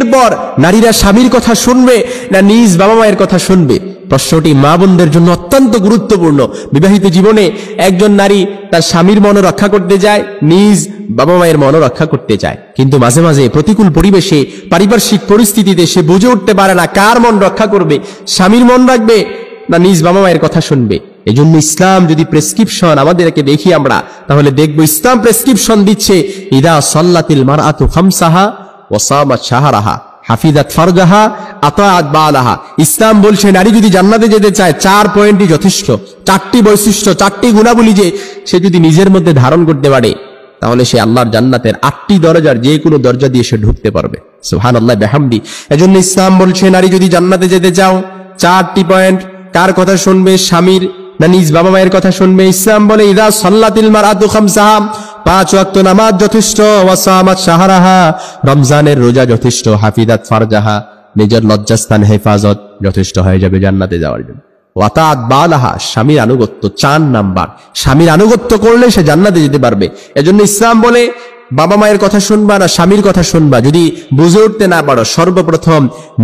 বিয়ের পর নারীরা স্বামীর কথা শুনবে না নিজ বাবা মায়ের কথা শুনবে? প্রশ্নটি মা বোনদের জন্য অত্যন্ত গুরুত্বপূর্ণ। বিবাহিত জীবনে একজন নারী তার স্বামীর মনও রক্ষা করতে যায়, নিজ বাবা মায়ের মনও রক্ষা করতে চায়, কিন্তু মাঝে মাঝে প্রতিকূল পরিবেশে পারিপার্শ্বিক পরিস্থিতিতে সে বুঝে উঠতে পারে না কার মন রক্ষা করবে, স্বামীর মন রাখবে না নিজ বাবা মায়ের কথা শুনবে। এজন্য ইসলাম যদি প্রেসক্রিপশন আমাদেরকে দেখি আমরা, তাহলে দেখবো ইসলাম প্রেসক্রিপশন দিচ্ছে ইদা সাল্লাতিল মারআতু খামসাহা ওয়া সামাত শাহরাহা হাফিজাত ফারজাহা আতাআত বালাহা। ইসলাম বলছে নারী যদি জান্নাতে যেতে চায় 4 পয়েন্টই যথেষ্ট, 4টি বৈশিষ্ট্য, 4টি গুণাবলী যে সে যদি নিজের মধ্যে ধারণ করতে পারে, তাহলে সে আল্লাহর জান্নাতের 8টি দরজার যে কোনো দরজা দিয়ে সে ঢুকতে পারবে। সুবহানাল্লাহ বিহামদি। এজন্য ইসলাম বলছে নারী যদি জান্নাতে যেতে চাও 4টি পয়েন্ট। কার কথা শুনবে, স্বামীর না নিজ বাবা মায়ের কথা শুনবে? ইসলাম বলে ইদা সাল্লাতিল মারআতু খামসাহা, 5 ওয়াক্ত নামাজ যথেষ্ট, ওয়া সামাত শাহরাহা, রমজানের রোজা যথেষ্ট, হাফিজাত ফারজাহা, নিজের লজ্জাস্থান হেফাজত যথেষ্ট হয়ে যাবে জান্নাতে যাওয়ার জন্য। ওয়া আতাআত বালাহা, স্বামীর আনুগত্য 4 নাম্বার। স্বামীর আনুগত্য করলে সে জান্নাতে যেতে পারবে। এজন্য ইসলাম বলে বাবা মায়ের কথা শুনবা না স্বামীর কথা শুনবা? যদি বুঝে উঠতে না পারো, সর্বপ্রথম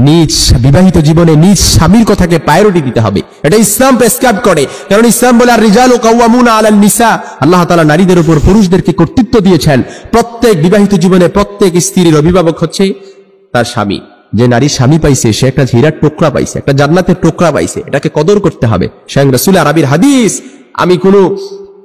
নিজ বিবাহিত জীবনে নিজ স্বামীর কথাকে প্রায়োরিটি দিতে হবে। এটা ইসলাম প্রেসক্রাইব করে, কারণ ইসলাম বলে আর রিজালু কাওয়ামুনা আলান নিসা, আল্লাহ তাআলা নারীদের উপর পুরুষদেরকে কর্তৃত্ব দিয়েছেন। প্রত্যেক বিবাহিত জীবনে প্রত্যেক স্ত্রীর অভিভাবক হচ্ছে তার স্বামী। যে নারী স্বামী পাইছে সে একটা হীরার টুকরা পাইছে, একটা জান্নাতের টুকরা পাইছে, এটাকে কদর করতে হবে। স্বয়ং রাসূল আরবির হাদিস, আমি কোনো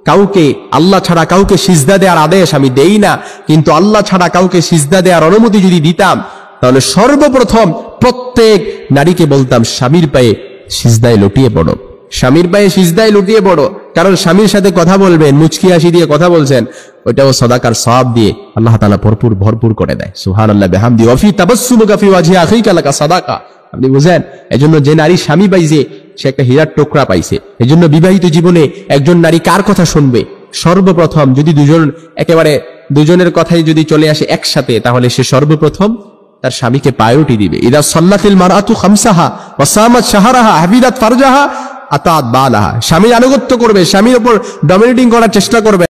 কাউকে আল্লাহ ছাড়া কাউকে সিজদা দেওয়ার আদেশ আমি দেই না, কিন্তু আল্লাহ ছাড়া কাউকে সিজদা দেওয়ার অনুমতি যদি দিতাম, তাহলে সর্বপ্রথম প্রত্যেক নারীকে বলতাম স্বামীর পায়ে সিজদায় লুটিয়ে পড়ো, স্বামীর পায়ে সিজদায় লুটিয়ে পড়ো। কারণ স্বামীর সাথে কথা বলবেন, মুচকি হাসি দিয়ে কথা বলছেন, ওইটাও সাদাকার সওয়াব দিয়ে আল্লাহ তাআলা ভরপুর করে দেয়। সুবহানাল্লাহ বিহামদি। ওয়া ফি তাবাসসুমুকা ফি ওয়াজহি আখিকা লাকা সাদাকা। আপনি বুঝেন? এজন্য যে নারী স্বামী পাইছে সে একটা হীরার টুকরা পাইছে। এজন্য বিবাহিত জীবনে একজন নারী কার কথা শুনবে? সর্বপ্রথম যদি দুজনের কথাই যদি চলে আসে একসাথে, তাহলে সে সর্বপ্রথম তার স্বামীকে প্রায়োরিটি দিবে। ইদা সাল্লাতিল মারআতু খামসাহা ওয়া সামাত শাহরাহা হাফিজাত ফারজাহা আতাআত বালাহা, স্বামীর আনুগত্য করবে, স্বামীর উপর ডমিনেটিং করার চেষ্টা করবে।